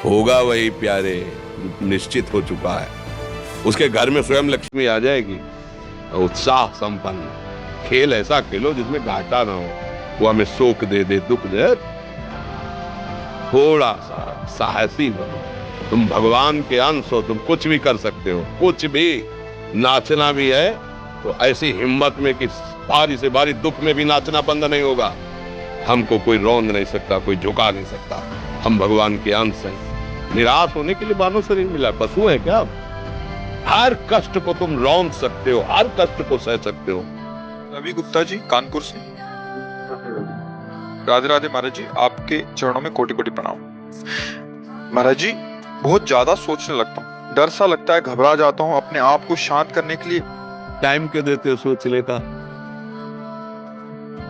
होगा वही प्यारे, निश्चित हो चुका है। उसके घर में स्वयं लक्ष्मी आ जाएगी। उत्साह संपन्न खेल ऐसा खेलो जिसमें घाटा ना हो। वो हमें शोक दे दे, दुख दे, थोड़ा सा साहसी बनो। तुम भगवान के अंश हो, तुम कुछ भी कर सकते हो, कुछ भी। नाचना भी है तो ऐसी हिम्मत में कि भारी से भारी दुख में भी नाचना बंद नहीं होगा। हमको कोई रौंद नहीं सकता, कोई झुका नहीं सकता। हम भगवान के अंश हैं। निराश होने के लिए मानव शरीर मिला, पशु है क्या? हर कष्ट को तुम रौंद सकते हो, हर कष्ट को सह सकते हो। रवि गुप्ता जी, कानपुर से। राधे राधे महाराज जी, आपके चरणों में कोटि कोटि प्रणाम। महाराज जी, बहुत ज्यादा सोचने लगता हूँ, डर सा लगता है, घबरा जाता हूँ। अपने आप को शांत करने के लिए टाइम क्यों देते हो सोचने का?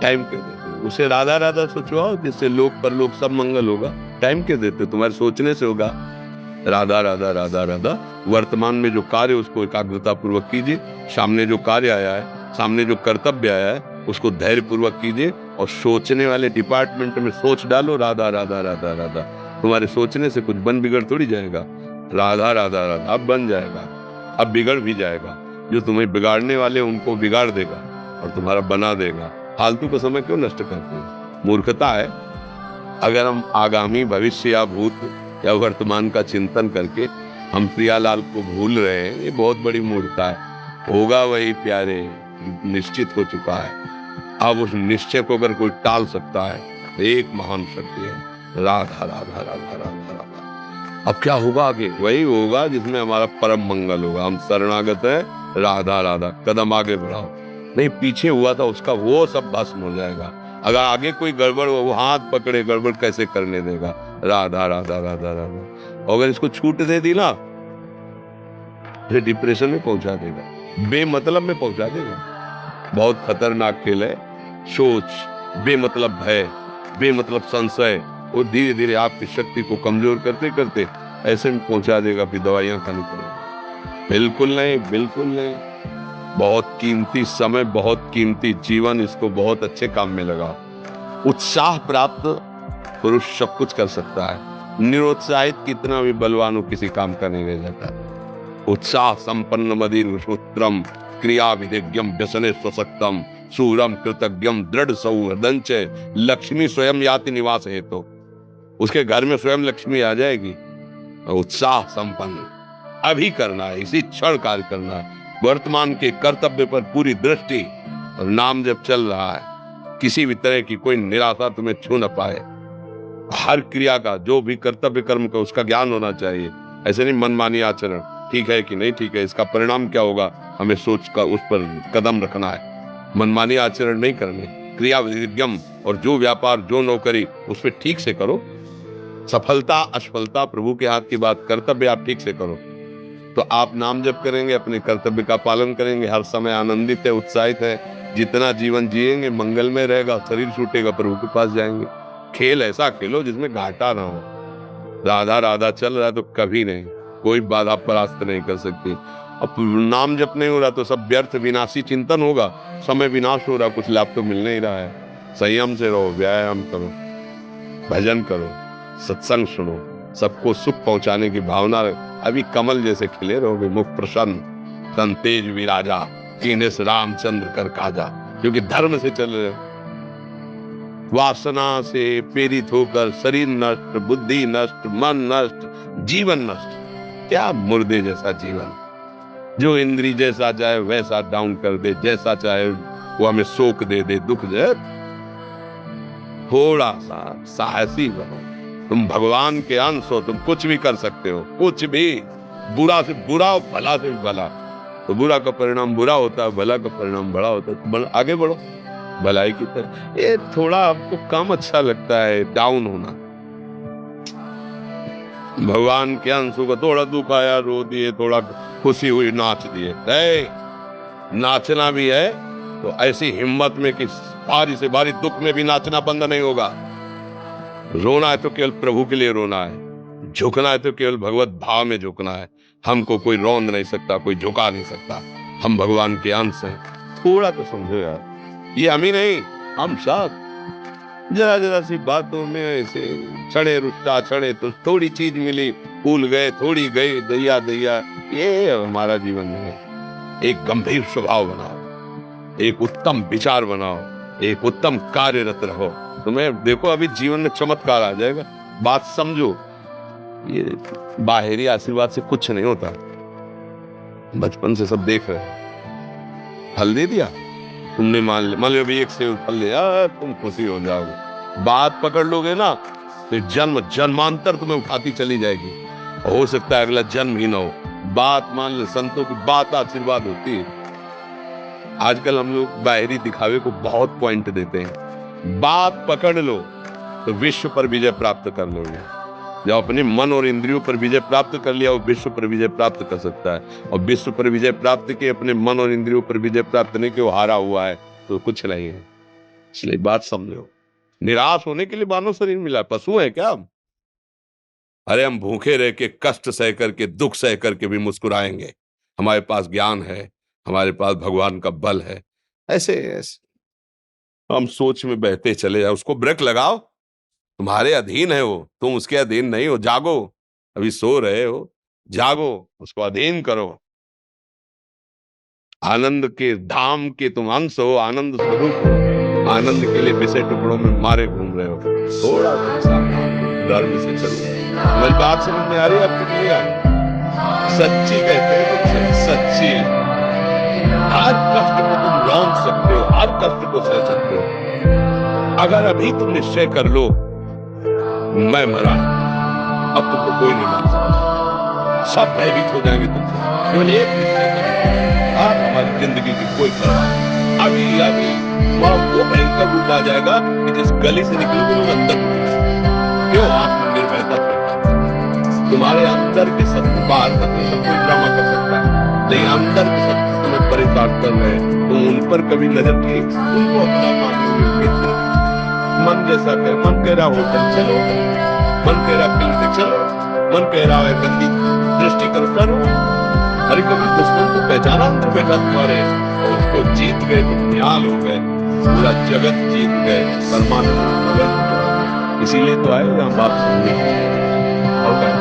टाइम क्यों देते हो? उसे राधा राधा सोचवाओ, जिससे लोक परलोक सब मंगल होगा। टाइम क्यों देते हो? तुम्हारे सोचने से होगा। राधा राधा राधा राधा। वर्तमान में जो कार्य उसको एकाग्रता पूर्वक कीजिए। सामने जो कार्य आया है, सामने जो कर्तव्य आया है, उसको धैर्य पूर्वक कीजिए। और सोचने वाले डिपार्टमेंट में सोच डालो राधा राधा राधा राधा। तुम्हारे सोचने से कुछ बन बिगड़ थोड़ी जाएगा। राधा राधा राधा अब बन जाएगा, अब बिगड़ भी जाएगा। जो तुम्हें बिगाड़ने वाले उनको बिगाड़ देगा और तुम्हारा बना देगा। फालतू का समय क्यों नष्ट करते हो? मूर्खता है। अगर हम आगामी भविष्य या भूत या वर्तमान का चिंतन करके हम प्रियालाल को भूल रहे हैं, ये बहुत बड़ी मूर्खता है। होगा वही प्यारे, निश्चित हो चुका है। अब उस निश्चय को अगर कोई टाल सकता है तो एक महान शक्ति है, राधा राधा राधा राधा राधा। अब क्या होगा आगे? वही होगा जिसमें हमारा परम मंगल होगा। हम शरणागत हैं, राधा राधा। कदम आगे बढ़ाओ। नहीं, पीछे हुआ था उसका वो सब भस्म हो जाएगा। अगर आगे कोई गड़बड़ हो, वो हाथ पकड़े, गड़बड़ कैसे करने देगा? राधा राधा राधा राधा। और अगर इसको छूट दे दी ना, फिर डिप्रेशन में पहुंचा देगा, बेमतलब में पहुंचा देगा। बहुत खतरनाक खेल है। सोच, बेमतलब भय, बेमतलब संशय, वो धीरे धीरे आपकी शक्ति को कमजोर करते करते ऐसे में पहुंचा देगा, फिर दवाइयां खानी पड़ेगी। बिल्कुल नहीं, बिल्कुल नहीं। बहुत कीमती समय, बहुत कीमती जीवन, इसको बहुत अच्छे काम में लगा। उत्साह प्राप्त पुरुष सब कुछ कर सकता है। निरुत्साहित कितना भी बलवान हो, किसी काम का नहीं रह जाता। उत्साह संपन्न मदीर सूत्रम, क्रिया विधिज्ञम व्यसने स्वसक्तम, सूरम कृतज्ञम दृढ़ सौहृदंच, लक्ष्मी स्वयं याति निवास हेतु। उसके घर में स्वयं लक्ष्मी आ जाएगी। उत्साह संपन्न अभी करना है, इसी क्षण कार्य करना है। वर्तमान के कर्तव्य पर पूरी दृष्टि, और नाम जब चल रहा है, किसी भी तरह की कोई निराशा तुम्हें छू न पाए। हर क्रिया का, जो भी कर्तव्य कर्म का, उसका ज्ञान होना चाहिए। ऐसे नहीं मनमानी आचरण, ठीक है कि नहीं ठीक है, इसका परिणाम क्या होगा, हमें सोच का उस पर कदम रखना है। मनमानी आचरण नहीं करने, क्रिया विधिज्ञम। और जो व्यापार, जो नौकरी, उस पर ठीक से करो। सफलता असफलता प्रभु के हाथ की बात, कर्तव्य आप ठीक से करो तो आप नाम जप करेंगे, अपने कर्तव्य का पालन करेंगे, हर समय आनंदित है, उत्साहित है। जितना जीवन जिएंगे मंगलमय रहेगा। शरीर छूटेगा, प्रभु के पास जाएंगे। खेल ऐसा खेलो जिसमें घाटा ना हो। राधा राधा चल रहा है तो कभी नहीं, कोई बाधा परास्त नहीं कर सकती। अब नाम जप नहीं हो रहा तो सब व्यर्थ विनाशी चिंतन होगा। समय विनाश हो रहा, कुछ लाभ तो मिल नहीं रहा है। संयम से रहो, व्यायाम करो, भजन करो, सत्संग सुनो, सबको सुख पहुंचाने की भावना। अभी कमल जैसे खिले रहोगे, मुख प्रसन्न, तन तेज विराजा, कीने से रामचंद्र कर काजा। क्योंकि धर्म से चल रहे हो। वासना से प्रेरित होकर शरीर नष्ट, बुद्धि नष्ट, मन नष्ट, जीवन नष्ट। क्या मुर्दे जैसा जीवन, जो इंद्री जैसा चाहे वैसा डाउन कर दे, जैसा चाहे वो हमें शोक दे दे, दुख दे। थोड़ा सा साहसी बनो। तुम भगवान के अंश हो, तुम कुछ भी कर सकते हो, कुछ भी। बुरा से बुरा और भला से भी भला। तो बुरा का परिणाम बुरा होता है, भला का परिणाम बड़ा होता है। तो आगे बढ़ो भलाई की तरफ। ये थोड़ा आपको कम अच्छा लगता है डाउन होना। भगवान के अंश को थोड़ा दुख आया रो दिए, थोड़ा खुशी हुई नाच दिए। नाचना भी है तो ऐसी हिम्मत में कि भारी से भारी दुख में भी नाचना बंद नहीं होगा। रोना है तो केवल प्रभु के लिए रोना है। झुकना है तो केवल भगवत भाव में झुकना है। हमको कोई रौंद नहीं सकता, कोई झुका नहीं सकता। हम भगवान के अंश हैं। थोड़ा तो समझो यार, ये हम ही नहीं, हम सब। जरा जरा सी बातों में ऐसे छड़े रुष्टा छड़े तो थोड़ी चीज मिली, फूल गए थोड़ी गई, दैया दैया। ये हमारा जीवन है। एक गंभीर स्वभाव बनाओ, एक उत्तम विचार बनाओ, एक उत्तम कार्यरत रहो। तुम्हें देखो अभी जीवन में चमत्कार आ जाएगा। बात समझो, ये बाहरी आशीर्वाद से कुछ नहीं होता। बचपन से सब देख रहे हैं। फल दे दिया तुमने, मान लो अभी एक सेब फल दिया, तुम खुशी हो जाओगे। बात पकड़ लोगे ना, फिर जन्म जन्मांतर तुम्हें उठाती चली जाएगी। हो सकता है अगला जन्म ही ना हो। बात मान लो, संतों की बात आशीर्वाद होती है। आजकल हम लोग बाहरी दिखावे को बहुत पॉइंट देते हैं। बात पकड़ लो तो विश्व पर विजय प्राप्त कर लोगे। जब अपने मन और इंद्रियों पर विजय प्राप्त कर लिया, वो विश्व पर विजय प्राप्त कर सकता है। और विश्व पर विजय प्राप्त के अपने मन और इंद्रियों पर विजय प्राप्त नहीं कि वो हारा हुआ है तो कुछ नहीं है। इसलिए बात समझो। निराश होने के लिए मानव शरीर मिला, पशु है क्या हम? अरे हम भूखे रह के, कष्ट सह करके, दुख सह करके भी मुस्कुराएंगे। हमारे पास ज्ञान है, हमारे पास भगवान का बल है। ऐसे ऐसे हम सोच में बहते चले जाओ। उसको ब्रेक लगाओ। तुम्हारे अधीन है वो, तुम उसके अधीन नहीं हो। जागो, अभी सो रहे हो, जागो, उसको अधीन करो। आनंद के धाम के तुम अंश हो, आनंद स्वरूप हो। आनंद के लिए विषय टुकड़ों में मारे घूम रहे हो। थोड़ा सा धर्म से चलो। मेरी बात समझ में आ रही है आपको? नहीं आ रही? सच्ची कहते हैं तो सच्ची है। हर कष्ट को तुम रोक सकते हो, हर कष्ट को सह सकते हो। अगर अभी तुम निश्चय कर लो मैं मरा, अब तुमको कोई नहीं मार सकता। सब भयभीत हो जाएंगे तुमसे। केवल एक निश्चय करो, आप हमारी जिंदगी की कोई परवाह नहीं। अभी अभी वहां वो भयंकर रूप आ जाएगा कि जिस गली से निकलोगे लोग अंदर घुसेंगे। क्यों? आप निर्भयता से तुम्हारे अंदर के शत्रु बाहर का तो सब कोई ड्रामा कर सकता है, लेकिन अंदर के शत्रु तुम्हें परेशान कर रहे हैं, तुम उन पर कभी नजर की उनको अपना मानोगे। मन जैसा कहे, मन कह रहा होटल चलो, मन कह रहा फिल्म से चलो, मन कह रहा है गंदी दृष्टि करो। अरे कभी दुश्मन को पहचाना अंदर बैठा तुम्हारे, और उसको जीत गए, तुम निहाल हो गए, पूरा जगत जीत गए, परमात्मा। इसीलिए तो आए यहाँ बात सुनने। और क्या?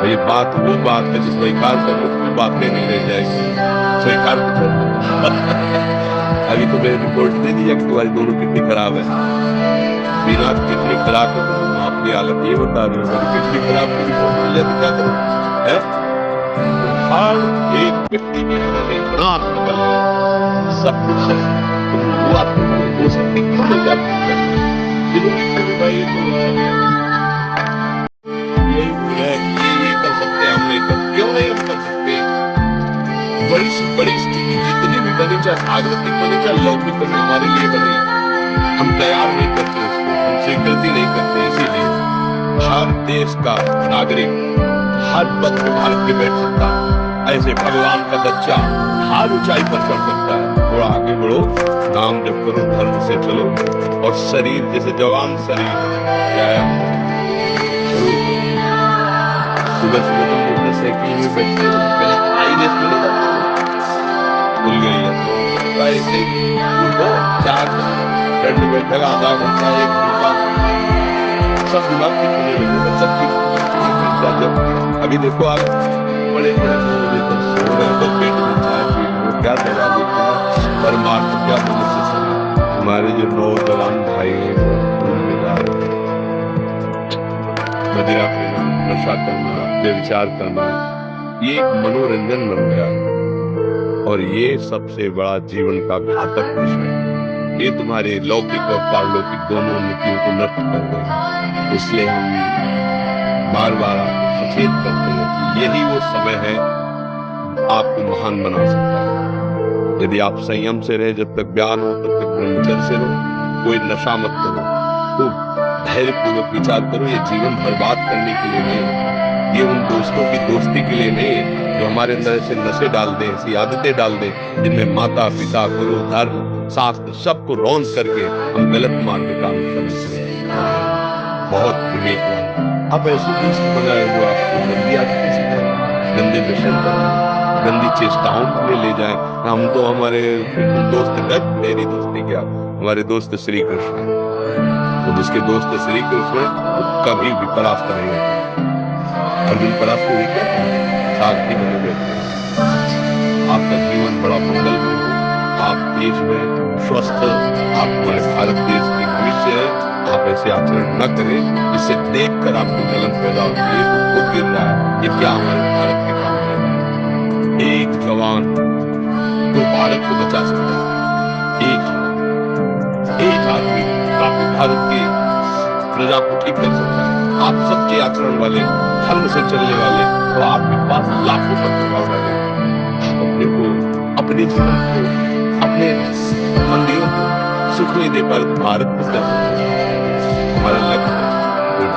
ये बात वो बात है जिस स्वीकार करो, कोई बातें नहीं रह जाएगी। स्वीकार करो। अभी तो मैंने रिपोर्ट दे दी कि तुम्हारी दोनों कितनी खराब है। बिना कितनी खराब है, तुम अपनी हालत ये बता रहे हो। कितनी खराब की रिपोर्ट मिल जाए तो क्या करो? है हर एक व्यक्ति के अंदर इतना आत्मबल है, सब कुछ है। तुम वो आत्मबल हो सकती क्यों नहीं जाती है? भाई ये कर सकते हैं, हम नहीं कर, क्यों नहीं हम कर सकते? बड़ी से बड़ी स्थिति जितनी भी बनी, चाहे आगतिक बनी चाहे लौकिक बनी, हमारे लिए बनी, हम तैयार नहीं करते उसको, हम स्वीकृति नहीं करते। इसीलिए हर देश का नागरिक हर पद पे भारत के बैठ सकता है। ऐसे भगवान का बच्चा हर ऊंचाई पर चढ़ सकता है। थोड़ा आगे बढ़ो, नाम जप करो, धर्म से चलो, और शरीर जैसे जवान शरीर व्यायाम सुबह सुबह तुम मोटरसाइकिल में बैठते हो, हाईवे पे नहीं जाते, भूल गई है तो ऐसे उठो, चार मिनट बैठेगा, आधा घंटा, एक घंटा, सब दिमाग में खुले लगे, सब चीज। अभी देखो आप बड़े बड़े लोग लेकर सो रहे हैं, बस पेट में चाय पी रहे हो, क्या दवा देते हैं, परमात्मा क्या मनुष्य से। हमारे जो नौजवान भाई हैं वो भूल में जा रहे हैं। मदिरा पीना, नशा करना, व्यभिचार करना, ये एक मनोरंजन बन गया और ये सबसे बड़ा जीवन का घातक विषय है। ये तुम्हारे लौकिक और पारलौकिक दोनों नीतियों को नष्ट कर देगा। इसलिए हम बार बार सचेत करते हैं कि यही वो समय है आपको महान बना सकता है। यदि आप संयम से रहे, जब तक ज्ञान हो तब तक ब्रह्मचर्य से रहो, कोई नशा मत करो, तो धैर्य पूर्वक विचार करो। ये जीवन बर्बाद करने के लिए नहीं, ये उन दोस्तों की दोस्ती के लिए नहीं है जो हमारे अंदर ऐसे नशे डाल दे, ऐसी आदतें डाल दे जिनमें माता पिता, गुरु, धर्म, शास्त्र सबको रौंद करके हम गलत मार्ग का अनुसरण करें। बहुत विवेक आप ऐसे दोस्त बनाए जो आपको गंदी आदतें सिखाए, गंदे व्यसन कराए, गंदी चेष्टाओं में ले जाए। हम तो हमारे दोस्त है, मेरी दोस्ती क्या, हमारे दोस्त श्री कृष्ण। तो जिसके दोस्त श्री कृष्ण वो कभी भी परास्त नहीं होते। अर्जुन परास्त हुए क्या? सारथी बने बैठे। आपका जीवन बड़ा मंगलमय हो, आप देश में स्वस्थ, आप हमारे भारत देश की भविष्य है, आप ऐसे आचरण न करें जिससे देखकर आपको जलन पैदा होती है, वो खुद गिर रहा है। ये क्या हमारे भारत के काम है? एक जवान तो भारत को बचा सकता है। एक आदमी आपके भारत की प्रजा को ठीक कर सकता है। आप सबके आचरण वाले, धर्म से चलने वाले, तो आपके पास लाखों पत्रकार हैं। अपने को, अपने जीवन को, अपने मंदिरों को सुख नहीं दे पर भारत को कर सकते हैं। हमारा लक्ष्य है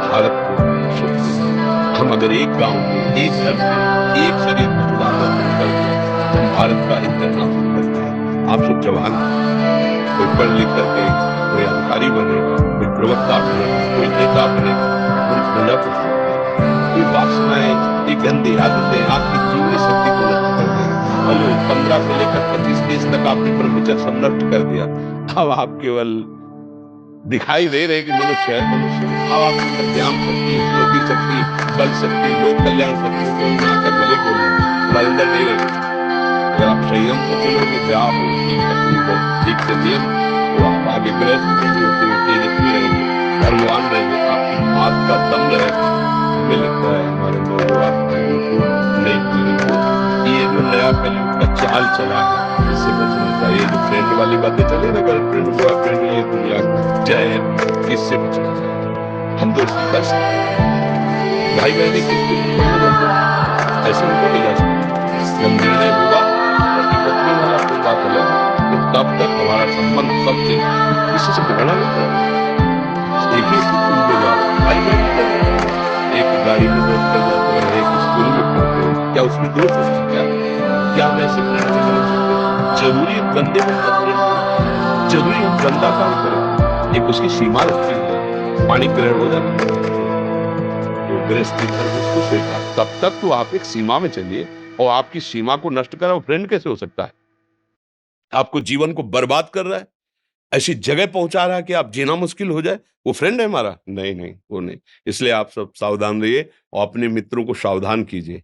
भारत को सुख देना। हम अगर एक गांव में, एक धर्म में, एक शरीर को सुधारना शुरू करते हैं, हम भारत का हित करना शुरू करते हैं। आप सब जवान, कोई पढ़ लिख करके कोई अधिकारी बने, कोई प्रवक्ता बने, कोई नेता बने, कोई प्रजा को कोई वासनाएं, ये गंदी आदतें आपकी जीवनी शक्ति को नष्ट कर दें। 15 से लेकर 25 देश तक आपने ब्रह्मचर्य सब नष्ट कर दिया। अब आप केवल दिखाई दे रहे कि मनुष्य है मनुष्य। अब आपके अंदर ज्ञान शक्ति, स्मृति शक्ति, बल शक्ति, लोक कल्याण शक्ति को बनाकर भले को हमारे अंदर नहीं रहे। अगर आप संयम से चलोगे, व्याप हो, ठीक तकनीक हो, ठीक से नियम, तो आप आगे गृहस्थ तेजस्वी रहेंगे, धर्मवान रहेंगे, आपकी बात का दम रहेगा। हमें लगता है हमारे नहीं पीढ़ी को ये जो नया कलयुग का चाल चला है, इससे बचना चाहिए। जो फ्रेंड वाली बातें चले ना, गर्लफ्रेंड बॉयफ्रेंड, ये दुनिया जय, इससे बचना चाहिए। हम दोस्ती कर सकते हैं, भाई बहनी की ऐसे उनको नहीं जा सकते। जब निर्णय हुआ पत्नी वाला कोई बात अलग, तो तब तक हमारा संबंध सबसे किसी से बिगड़ना नहीं चाहिए। एक ही स्कूल में जाओ, भाई बहन एक गाड़ी में दोस्त कर जाते हैं, एक स्कूल में पढ़ते हो, क्या उसमें दोस्त हो सकता है? क्या वैसे फ्रेंड नहीं हो सकते? जरूरी गंदे में पकड़े, जरूरी हम गंदा काम करें, एक उसकी सीमा रखती है। पानी ग्रहण हो जाता है, तो गृहस्थी धर्म उसको स्वीकार। तब तक तो आप एक सीमा में चलिए, और आपकी सीमा को नष्ट करा वो फ्रेंड कैसे हो सकता है? आपको जीवन को बर्बाद कर रहा है, ऐसी जगह पहुंचा रहा है कि आप जीना मुश्किल हो जाए, वो फ्रेंड है हमारा? नहीं नहीं, वो नहीं। इसलिए आप सब सावधान रहिए और अपने मित्रों को सावधान कीजिए।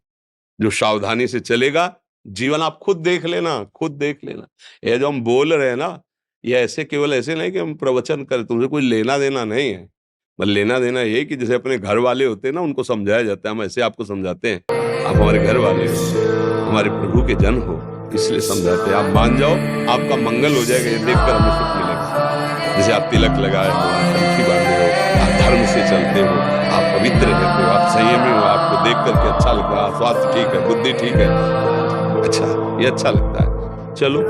जो सावधानी से चलेगा, जीवन आप खुद देख लेना, खुद देख लेना। ये जो हम बोल रहे हैं ना, ये ऐसे केवल ऐसे नहीं कि हम प्रवचन करें, तुमसे कोई लेना देना नहीं है। बस लेना देना ये कि जैसे अपने घर वाले होते हैं ना, उनको समझाया जाता है, हम ऐसे आपको समझाते हैं। आप हमारे घर वाले हो, हमारे प्रभु के जन हो, इसलिए समझाते हैं। आप मान जाओ, आपका मंगल हो जाएगा, ये देखकर हमें सुख मिलेगा। जैसे आप तिलक लगाए हो, कंठी बांधे हो, आप धर्म से चलते हो, आप पवित्र रहते हो, आप संयमी हो, आपको देख करके अच्छा लगता है, स्वास्थ्य ठीक है, बुद्धि ठीक है, अच्छा, ये अच्छा लगता है। चलो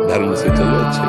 धर्म से चलो, अच्छे